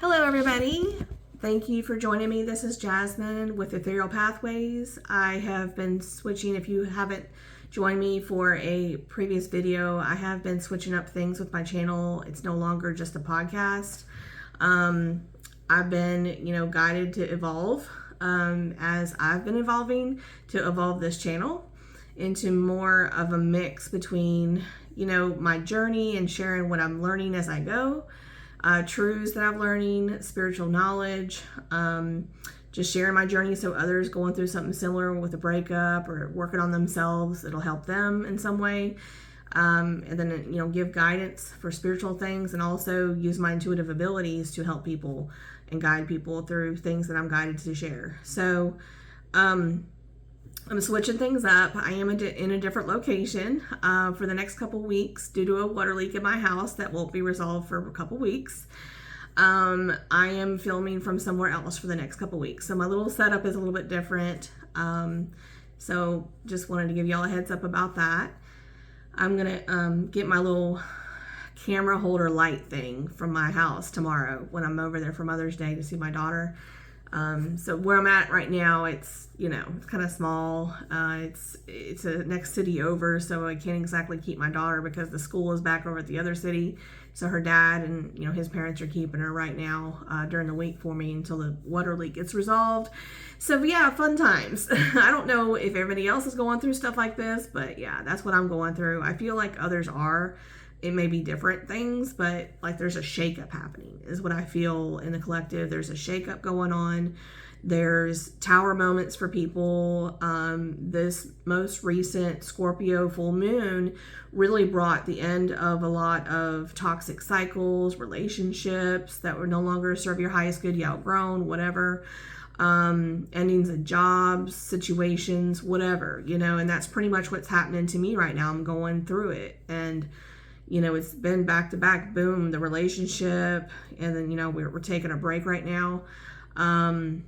Hello everybody, thank you for joining me. This is Jasmine with Ethereal Pathways. I have been switching, if you haven't joined me for a previous video, I have been switching up things with my channel. It's no longer just a podcast. I've been, guided to evolve as I've been evolving to evolve this channel into more of a mix between, my journey and sharing what I'm learning as I go. Truths that I'm learning, spiritual knowledge, just sharing my journey so others going through something similar with a breakup or working on themselves, it'll help them in some way. And then, give guidance for spiritual things and also use my intuitive abilities to help people and guide people through things that I'm guided to share. So, I'm switching things up. I am in a different location for the next couple weeks due to a water leak in my house that won't be resolved for a couple weeks. I am filming from somewhere else for the next couple weeks. So my little setup is a little bit different. So just wanted to give y'all a heads up about that. I'm going to get my little camera holder light thing from my house tomorrow when I'm over there for Mother's Day to see my daughter. So where I'm at right now, it's kind of small. It's a next city over, so I can't exactly keep my daughter because the school is back over at the other city. So her dad and, his parents are keeping her right now, during the week for me until the water leak gets resolved. So yeah, fun times. I don't know if everybody else is going through stuff like this, but yeah, that's what I'm going through. I feel like others are. It may be different things, but like there's a shakeup happening is what I feel in the collective. There's a shakeup going on. There's tower moments for people. This most recent Scorpio full moon really brought the end of a lot of toxic cycles, relationships that were no longer serve your highest good, you outgrown, whatever. Endings of jobs, situations, whatever, and that's pretty much what's happening to me right now. I'm going through it. And it's been back to back, boom, the relationship, and then, we're taking a break right now. And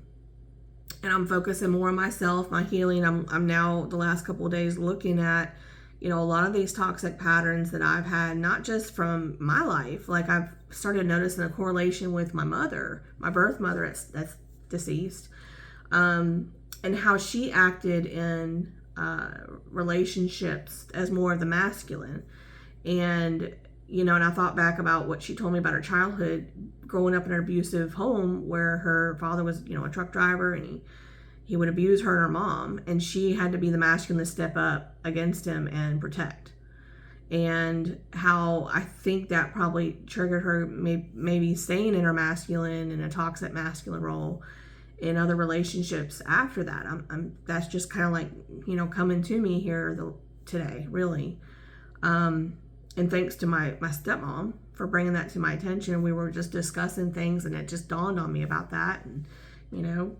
I'm focusing more on myself, my healing. I'm now the last couple of days looking at, a lot of these toxic patterns that I've had, not just from my life. Like I've started noticing a correlation with my mother, my birth mother that's deceased, and how she acted in relationships as more of the masculine. And, and I thought back about what she told me about her childhood growing up in an abusive home where her father was, a truck driver, and he would abuse her and her mom, and she had to be the masculine to step up against him and protect. And how I think that probably triggered her maybe staying in her masculine and a toxic masculine role in other relationships after that. That's just kind of like, coming to me here today, really. And thanks to my stepmom for bringing that to my attention. We were just discussing things and it just dawned on me about that. And,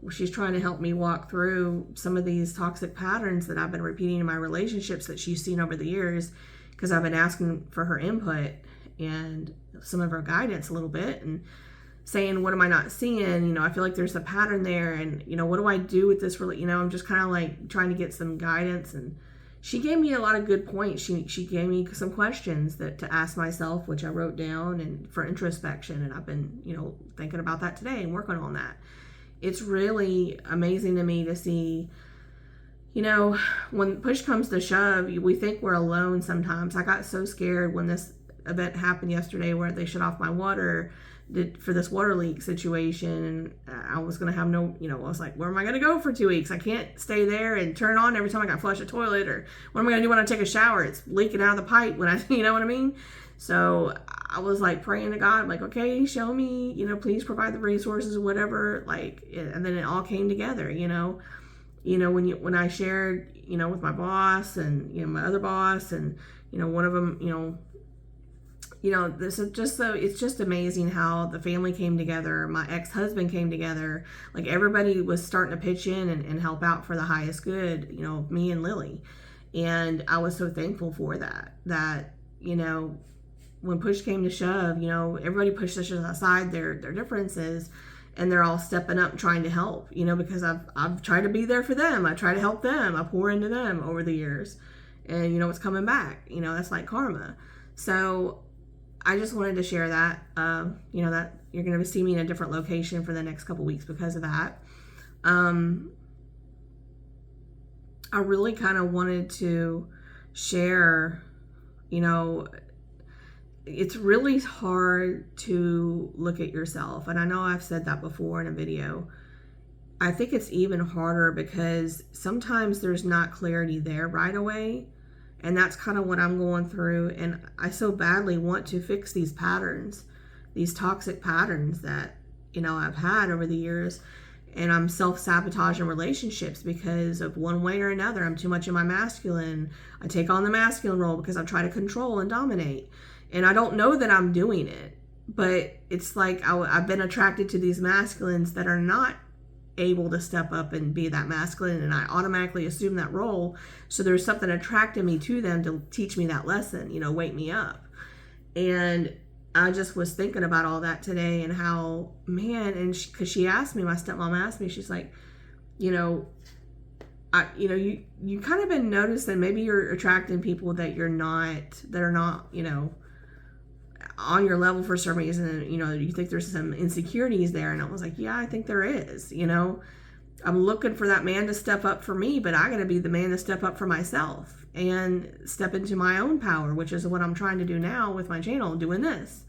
she's trying to help me walk through some of these toxic patterns that I've been repeating in my relationships that she's seen over the years, because I've been asking for her input and some of her guidance a little bit and saying, what am I not seeing? I feel like there's a pattern there, and, what do I do with this? Really, I'm just kind of like trying to get some guidance. And she gave me a lot of good points. She gave me some questions to ask myself, which I wrote down and for introspection. And I've been, thinking about that today and working on that. It's really amazing to me to see, when push comes to shove, we think we're alone sometimes. I got so scared when this event happened yesterday where they shut off my water for this water leak situation, and I was going to have I was like, where am I going to go for 2 weeks? I can't stay there and turn on every time I got to flush a toilet, or what am I going to do when I take a shower? It's leaking out of the pipe when I, you know what I mean? So I was like praying to God, like, okay, show me, please provide the resources, whatever, and then it all came together, when I shared, with my boss and, my other boss, and, one of them, this is just it's just amazing how the family came together. My ex-husband came together. Like everybody was starting to pitch in and help out for the highest good, me and Lily. And I was so thankful for that, when push came to shove, everybody pushed aside their differences, and they're all stepping up and trying to help, because I've tried to be there for them. I try to help them. I pour into them over the years, and, it's coming back, that's like karma. So I just wanted to share that, that you're going to see me in a different location for the next couple weeks because of that. I really kind of wanted to share, it's really hard to look at yourself. And I know I've said that before in a video. I think it's even harder because sometimes there's not clarity there right away. And that's kind of what I'm going through. And I so badly want to fix these patterns, these toxic patterns that, I've had over the years. And I'm self-sabotaging relationships because of one way or another. I'm too much in my masculine. I take on the masculine role because I try to control and dominate. And I don't know that I'm doing it. But it's like I've been attracted to these masculines that are not able to step up and be that masculine, and I automatically assume that role. So there's something attracting me to them to teach me that lesson, wake me up. And I just was thinking about all that today and how, man, and because she asked me, my stepmom asked me, she's like, you kind of been noticing maybe you're attracting people that are not, on your level for some reason, and you think there's some insecurities there. And I was like, yeah, I think there is. I'm looking for that man to step up for me, but I gotta be the man to step up for myself and step into my own power, which is what I'm trying to do now with my channel, doing this,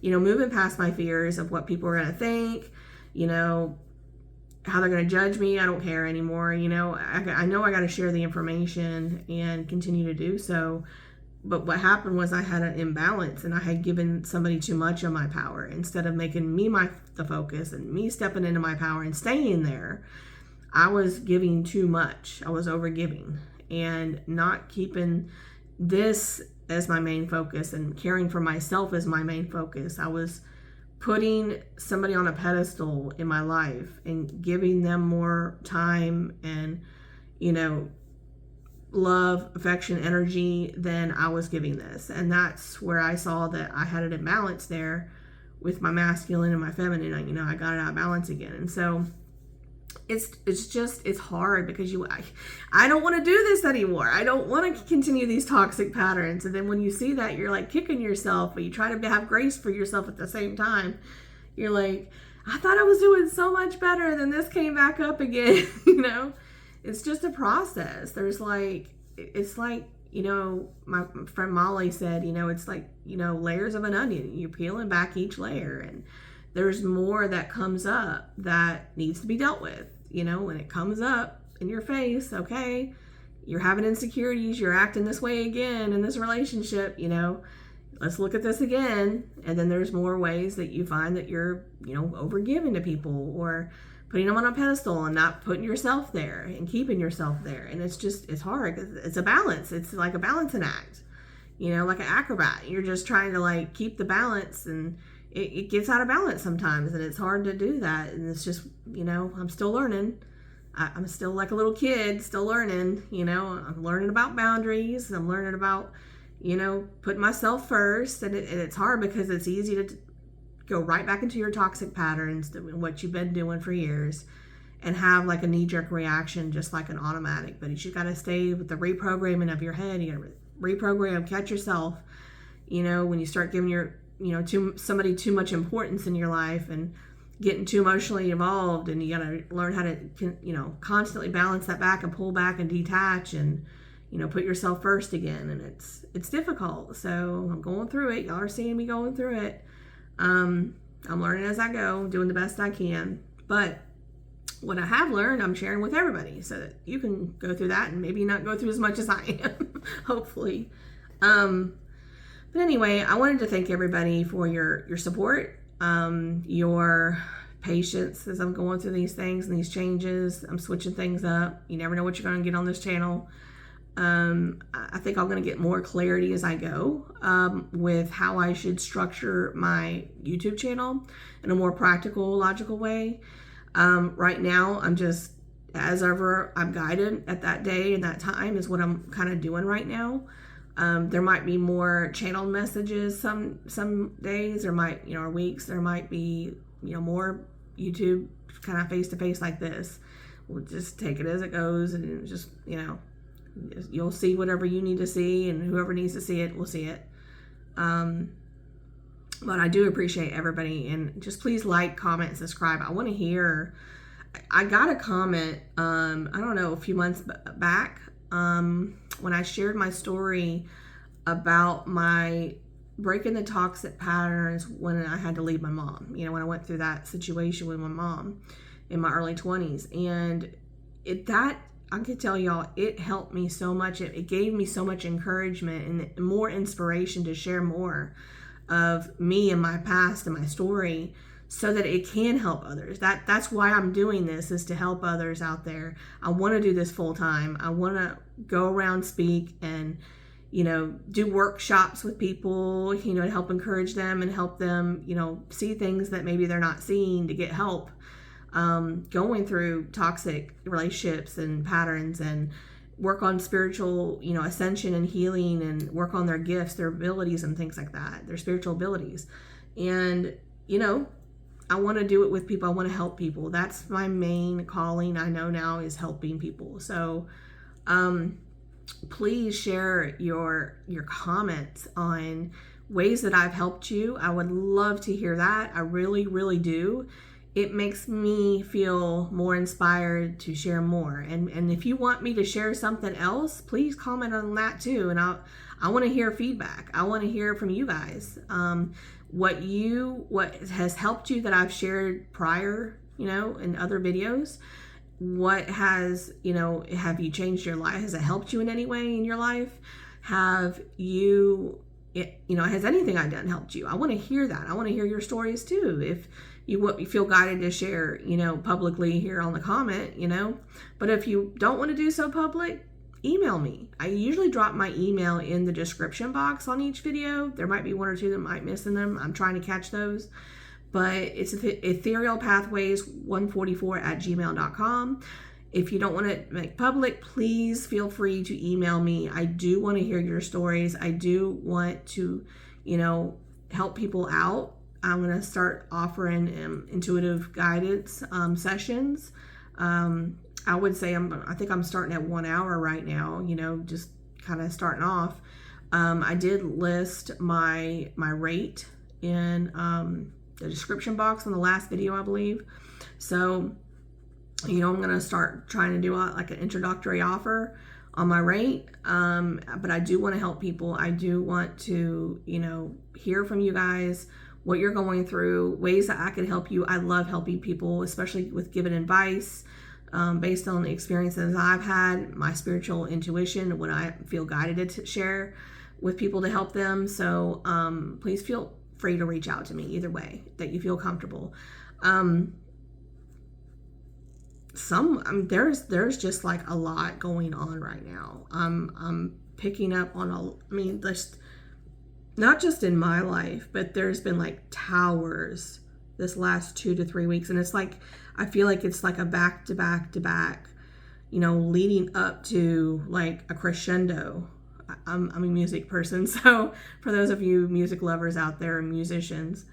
moving past my fears of what people are gonna think, how they're gonna judge me. I don't care anymore. I know I gotta share the information and continue to do so. But what happened was I had an imbalance, and I had given somebody too much of my power instead of making me the focus and me stepping into my power and staying there. I was giving too much. I was overgiving and not keeping this as my main focus and caring for myself as my main focus. I was putting somebody on a pedestal in my life and giving them more time and, love, affection, energy than I was giving this. And that's where I saw that I had an imbalance there with my masculine and my feminine. I got it out of balance again. And so it's hard because I don't want to do this anymore. I don't want to continue these toxic patterns. And then when you see that, you're like kicking yourself, but you try to have grace for yourself at the same time. You're like, I thought I was doing so much better, and then this came back up again. It's just a process. It's like, my friend Molly said, it's like, layers of an onion. You're peeling back each layer, and there's more that comes up that needs to be dealt with. When it comes up in your face, okay, you're having insecurities, you're acting this way again in this relationship, let's look at this again. And then there's more ways that you find that you're, overgiving to people or putting them on a pedestal and not putting yourself there and keeping yourself there. And it's hard. It's a balance. It's like a balancing act, like an acrobat. You're just trying to keep the balance, and it gets out of balance sometimes, and it's hard to do that. And it's just, I'm still learning. I'm still like a little kid, still learning, I'm learning about boundaries. I'm learning about, putting myself first. And it's hard because it's easy to go right back into your toxic patterns, what you've been doing for years, and have a knee-jerk reaction, just like an automatic. But you got to stay with the reprogramming of your head. You got to reprogram, catch yourself. When you start giving somebody too much importance in your life and getting too emotionally involved, and you got to learn how to, constantly balance that back and pull back and detach and, put yourself first again. And it's difficult. So I'm going through it. Y'all are seeing me going through it. I'm learning as I go, doing the best I can. But what I have learned, I'm sharing with everybody so that you can go through that and maybe not go through as much as I am, hopefully. But anyway, I wanted to thank everybody for your support, your patience as I'm going through these things and these changes. I'm switching things up. You never know what you're going to get on this channel. I think I'm going to get more clarity as I go with how I should structure my YouTube channel in a more practical, logical way. Right now, I'm just, as ever I'm guided at that day and that time is what I'm kind of doing right now. There might be more channel messages some days, there might, or weeks, there might be, more YouTube kind of face-to-face like this. We'll just take it as it goes, and just, you'll see whatever you need to see, and whoever needs to see it will see it. But I do appreciate everybody, and just please like, comment, subscribe. I want to hear. I got a comment, I don't know, a few months back, when I shared my story about my breaking the toxic patterns when I had to leave my mom. When I went through that situation with my mom in my early 20s, and I can tell y'all, it helped me so much. It gave me so much encouragement and more inspiration to share more of me and my past and my story, so that it can help others. That's why I'm doing this, is to help others out there. I want to do this full time. I want to go around, speak, and do workshops with people, to help encourage them and help them, see things that maybe they're not seeing, to get help going through toxic relationships and patterns, and work on spiritual, ascension and healing, and work on their gifts, their abilities, and things like that, their spiritual abilities. And, I want to do it with people. I want to help people. That's my main calling, I know now, is helping people. So, please share your comments on ways that I've helped you. I would love to hear that. I really, really do. It makes me feel more inspired to share more. And if you want me to share something else, please comment on that too. And I want to hear feedback. I want to hear from you guys. What has helped you that I've shared prior, in other videos. What has, have you changed your life? Has it helped you in any way in your life? Have you, has anything I've done helped you? I want to hear that. I want to hear your stories too. If you feel guided to share, publicly here on the comment, but if you don't want to do so public, email me. I usually drop my email in the description box on each video. There might be one or two that might miss in them. I'm trying to catch those. But it's etherealpathways144@gmail.com. If you don't want to make public, please feel free to email me. I do want to hear your stories. I do want to, help people out. I'm going to start offering intuitive guidance sessions. I would say I think I'm starting at 1 hour right now, just kind of starting off. I did list my rate in the description box on the last video, I believe. So, I'm going to start trying to do like an introductory offer on my rate. But I do want to help people. I do want to, hear from you guys, what you're going through, ways that I can help you. I love helping people, especially with giving advice based on the experiences I've had, my spiritual intuition, what I feel guided to share with people to help them. So please feel free to reach out to me either way that you feel comfortable. There's just like a lot going on right now. I'm picking up on just not just in my life, but there's been like towers this last 2 to 3 weeks, and it's like I feel like it's like a back to back to back, leading up to like a crescendo. I'm a music person, so for those of you music lovers out there and musicians,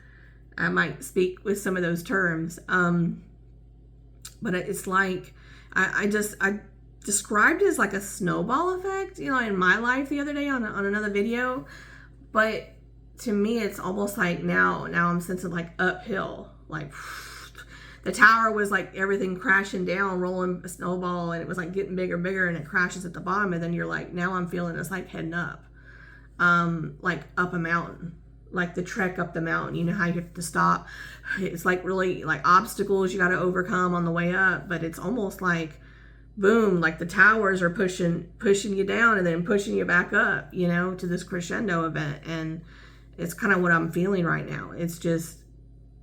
I might speak with some of those terms. But it's like I described it as like a snowball effect, in my life the other day on another video. But to me, it's almost like now I'm sensing like uphill, like the tower was like everything crashing down, rolling a snowball, and it was like getting bigger and bigger, and it crashes at the bottom, and then you're like, now I'm feeling it's like heading up, like up a mountain, like the trek up the mountain. You know how you have to stop? It's like really like obstacles you got to overcome on the way up, but it's almost like boom, like the towers are pushing you down and then pushing you back up, to this crescendo event. And it's kind of what I'm feeling right now. It's just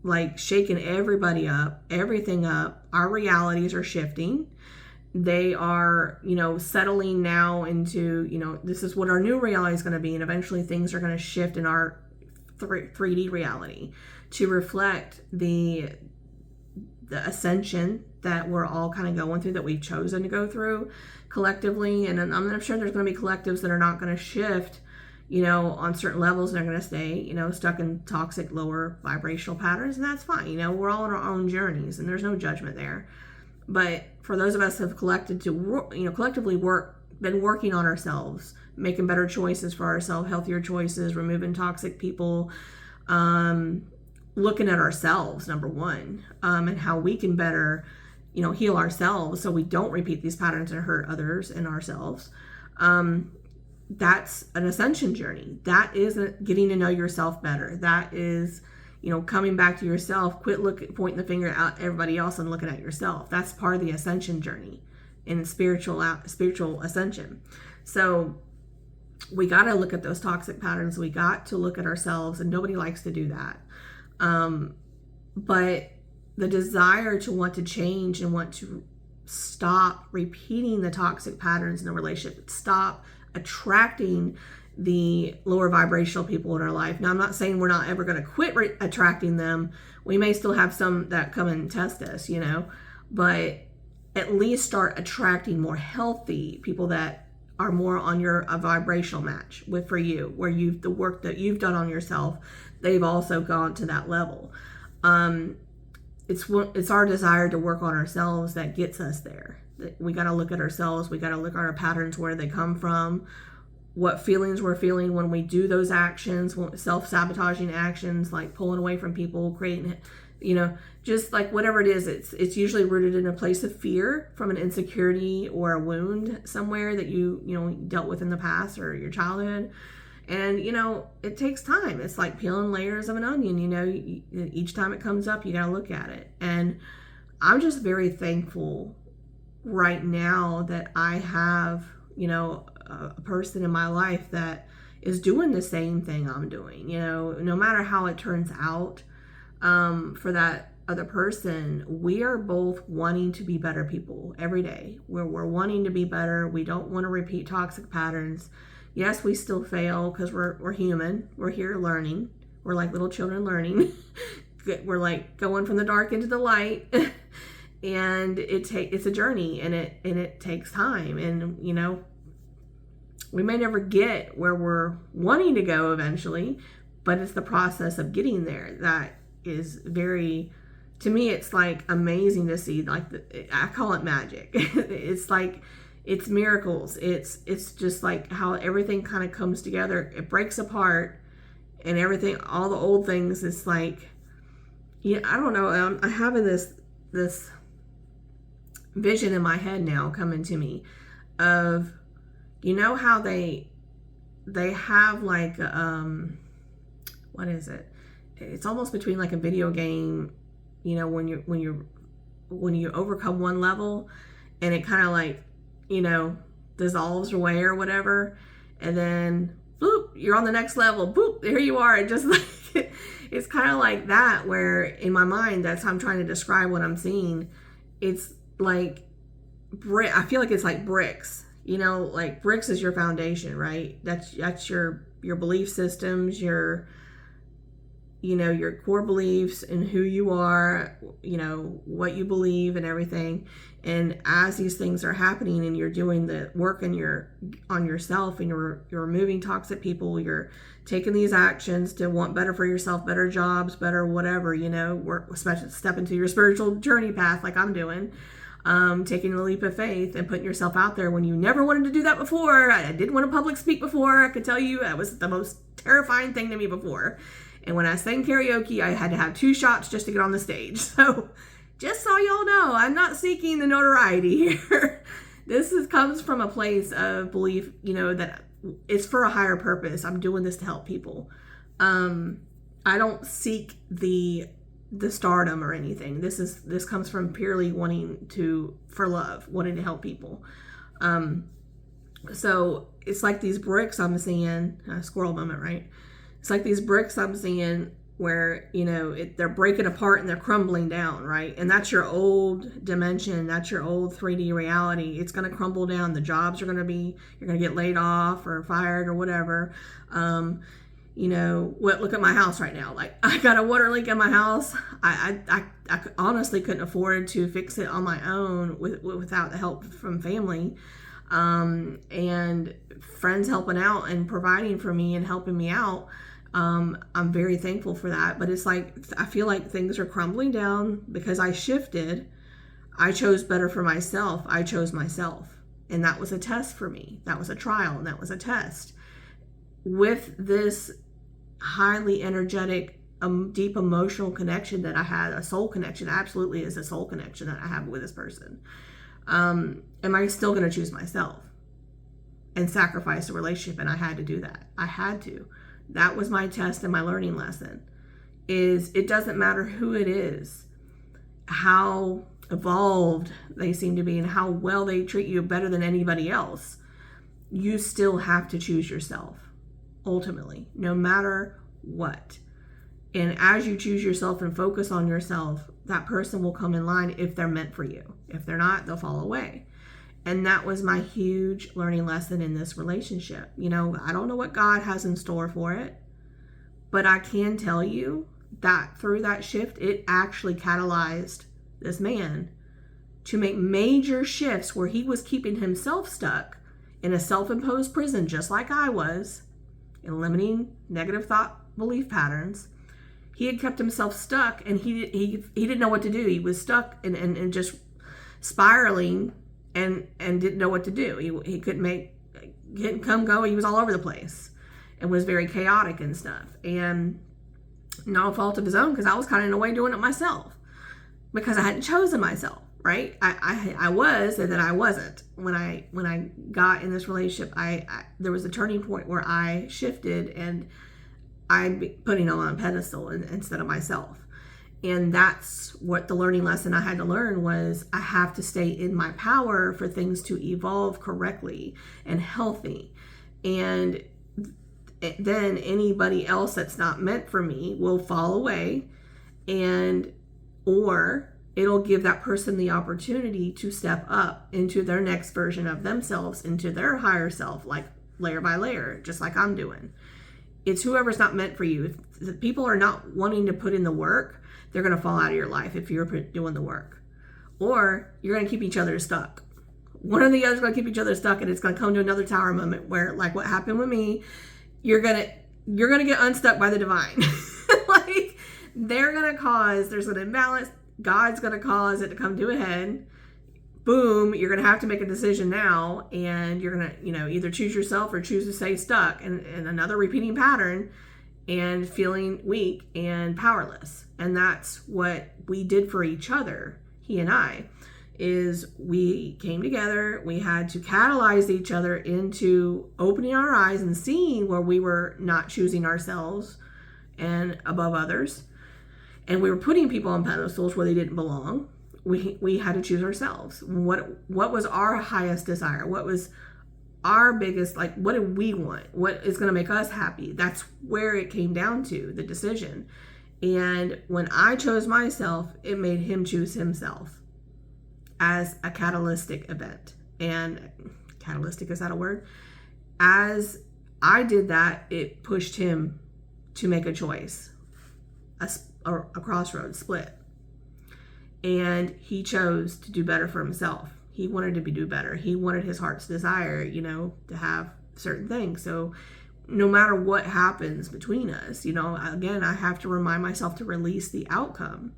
like shaking everybody up, everything up. Our realities are shifting. They are, settling now into, this is what our new reality is going to be. And eventually things are going to shift in our 3D reality to reflect the ascension that we're all kind of going through, that we've chosen to go through collectively. And I'm sure there's going to be collectives that are not going to shift, on certain levels, and they're going to stay, stuck in toxic, lower vibrational patterns. And that's fine. We're all on our own journeys, and there's no judgment there. But for those of us who have collectively been working on ourselves, making better choices for ourselves, healthier choices, removing toxic people, looking at ourselves, number one, and how we can better, heal ourselves so we don't repeat these patterns and hurt others and ourselves. That's an ascension journey. That is getting to know yourself better. That is, coming back to yourself. Quit pointing the finger at everybody else and looking at yourself. That's part of the ascension journey in spiritual ascension. So we got to look at those toxic patterns. We got to look at ourselves, and nobody likes to do that. But the desire to want to change and want to stop repeating the toxic patterns in a relationship, stop attracting the lower vibrational people in our life. Now, I'm not saying we're not ever going to quit attracting them. We may still have some that come and test us, but at least start attracting more healthy people that are more on a vibrational match for you, where the work that you've done on yourself, they've also gone to that level. It's our desire to work on ourselves that gets us there. We got to look at ourselves. We got to look at our patterns, where they come from, what feelings we're feeling when we do those actions, self-sabotaging actions, like pulling away from people, creating, just like whatever it is. It's usually rooted in a place of fear from an insecurity or a wound somewhere that you dealt with in the past or your childhood. And, it takes time. It's like peeling layers of an onion, each time it comes up, you got to look at it. And I'm just very thankful right now that I have, a person in my life that is doing the same thing I'm doing, no matter how it turns out, for that other person. We are both wanting to be better people every day. We're wanting to be better. We don't want to repeat toxic patterns. Yes, we still fail because we're human. We're here learning. We're like little children learning. We're like going from the dark into the light. And it's a journey, and it takes time. And we may never get where we're wanting to go eventually, but it's the process of getting there that is very, to me, it's like amazing to see. Like I call it magic. It's like, it's miracles. It's just like how everything kind of comes together. It breaks apart, and everything, all the old things, it's like, I don't know. I'm having this vision in my head now coming to me of, how they have like, what is it? It's almost between like a video game, when you overcome one level and it kind of like, dissolves away or whatever. And then boop, you're on the next level. Boop, there you are. It just like, it's kind of like that, where in my mind, that's how I'm trying to describe what I'm seeing. It's like I feel like it's like bricks. Like bricks is your foundation, right? That's your belief systems, your core beliefs and who you are, what you believe and everything. And as these things are happening and you're doing the work on yourself, and you're removing toxic people, you're taking these actions to want better for yourself, better jobs, better whatever, work, especially step into your spiritual journey path like I'm doing. Taking a leap of faith and putting yourself out there when you never wanted to do that before. I didn't want to public speak before. I could tell you that was the most terrifying thing to me before. And when I sang karaoke, I had to have 2 shots just to get on the stage. So just so y'all know, I'm not seeking the notoriety here. This comes from a place of belief, that it's for a higher purpose. I'm doing this to help people. I don't seek the stardom or anything. This comes from purely wanting for love, wanting to help people. So it's like these bricks I'm seeing, squirrel moment, right? It's like these bricks I'm seeing where, they're breaking apart and they're crumbling down, right? And that's your old dimension. That's your old 3D reality. It's going to crumble down. The jobs you're going to get laid off or fired or whatever. Look at my house right now. Like, I got a water leak in my house. I honestly couldn't afford to fix it on my own without the help from family, and friends helping out and providing for me and helping me out. I'm very thankful for that. But it's like, I feel like things are crumbling down because I shifted. I chose better for myself. I chose myself. And that was a test for me. That was a trial, and that was a test. With this highly energetic deep emotional connection that I had, a soul connection. Absolutely is a soul connection that I have with this person. Am I still going to choose myself and sacrifice the relationship? And I had to do that. I had to. That was my test and my learning lesson. Is it doesn't matter who it is, how evolved they seem to be, and how well they treat you better than anybody else. You still have to choose yourself, ultimately, no matter what. And as you choose yourself and focus on yourself, that person will come in line if they're meant for you. If they're not, they'll fall away. And that was my huge learning lesson in this relationship. You know, I don't know what God has in store for it, but I can tell you that through that shift, it actually catalyzed this man to make major shifts where he was keeping himself stuck in a self-imposed prison, just like I was, in limiting negative thought belief patterns. He had kept himself stuck, and he didn't know what to do. He was stuck and just spiraling and didn't know what to do. He couldn't come go. He was all over the place and was very chaotic and stuff. And no fault of his own, because I was kind of in a way doing it myself because I hadn't chosen myself, right? I was, and then I wasn't. When I got in this relationship, there was a turning point where I shifted and I'm putting him on a pedestal instead of myself. And that's what the learning lesson I had to learn was I have to stay in my power for things to evolve correctly and healthy. And then anybody else that's not meant for me will fall away, or it'll give that person the opportunity to step up into their next version of themselves, into their higher self, like layer by layer, just like I'm doing. It's whoever's not meant for you. If people are not wanting to put in the work, they're going to fall out of your life if you're doing the work. Or you're going to keep each other stuck. One or the other is going to keep each other stuck, and it's going to come to another tower moment where, like what happened with me, you're going to get unstuck by the divine. Like, they're going to cause, there's an imbalance. God's going to cause it to come to a head. Boom, you're going to have to make a decision now, and you're going to, either choose yourself or choose to stay stuck in another repeating pattern and feeling weak and powerless. And that's what we did for each other, he and I, is we came together. We had to catalyze each other into opening our eyes and seeing where we were not choosing ourselves and above others. And we were putting people on pedestals where they didn't belong. We had to choose ourselves. What was our highest desire? What was our biggest, what do we want? What is going to make us happy? That's where it came down to, the decision. And when I chose myself, it made him choose himself as a catalytic event. And catalytic, is that a word? As I did that, it pushed him to make a choice, a crossroads split. And he chose to do better for himself. He wanted to do better. He wanted his heart's desire, to have certain things. So no matter what happens between us, again, I have to remind myself to release the outcome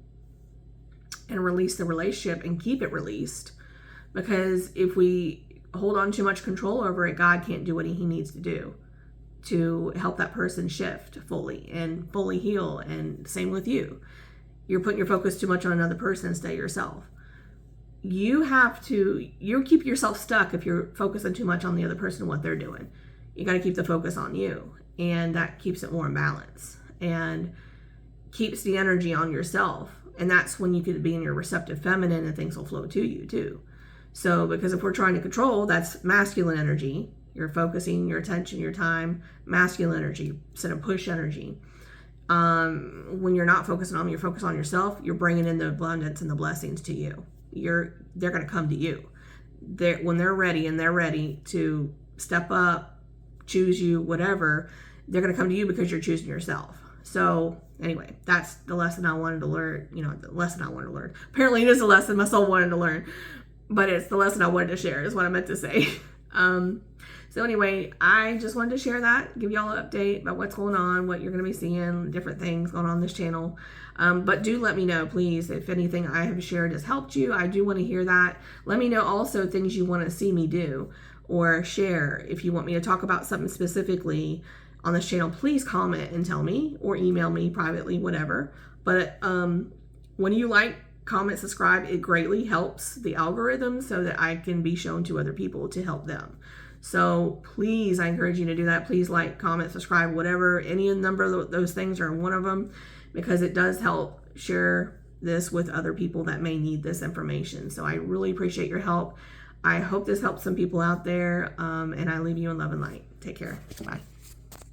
and release the relationship and keep it released. Because if we hold on too much control over it, God can't do what he needs to do to help that person shift fully and fully heal. And same with you. You're putting your focus too much on another person instead of yourself. You keep yourself stuck if you're focusing too much on the other person and what they're doing. You got to keep the focus on you, and that keeps it more in balance and keeps the energy on yourself. And that's when you could be in your receptive feminine and things will flow to you too. So, because if we're trying to control, that's masculine energy. You're focusing your attention, your time, masculine energy instead of push energy. When you're not focusing on them, you're focused on yourself, you're bringing in the abundance and the blessings to you. They're going to come to you. When they're ready to step up, choose you, whatever, they're going to come to you because you're choosing yourself. So anyway, that's the lesson I wanted to learn. The lesson I wanted to learn. Apparently it is a lesson my soul wanted to learn, but it's the lesson I wanted to share is what I meant to say. So anyway, I just wanted to share that, give y'all an update about what's going on, what you're going to be seeing, different things going on this channel. But do let me know, please, if anything I have shared has helped you. I do want to hear that. Let me know also things you want to see me do or share. If you want me to talk about something specifically, on this channel, please comment and tell me, or email me privately, whatever. But when you like, comment, subscribe, it greatly helps the algorithm so that I can be shown to other people to help them. So please, I encourage you to do that. Please like, comment, subscribe, whatever, any number of those things are one of them, because it does help share this with other people that may need this information. So I really appreciate your help. I hope this helps some people out there, and I leave you in love and light. Take care. Bye.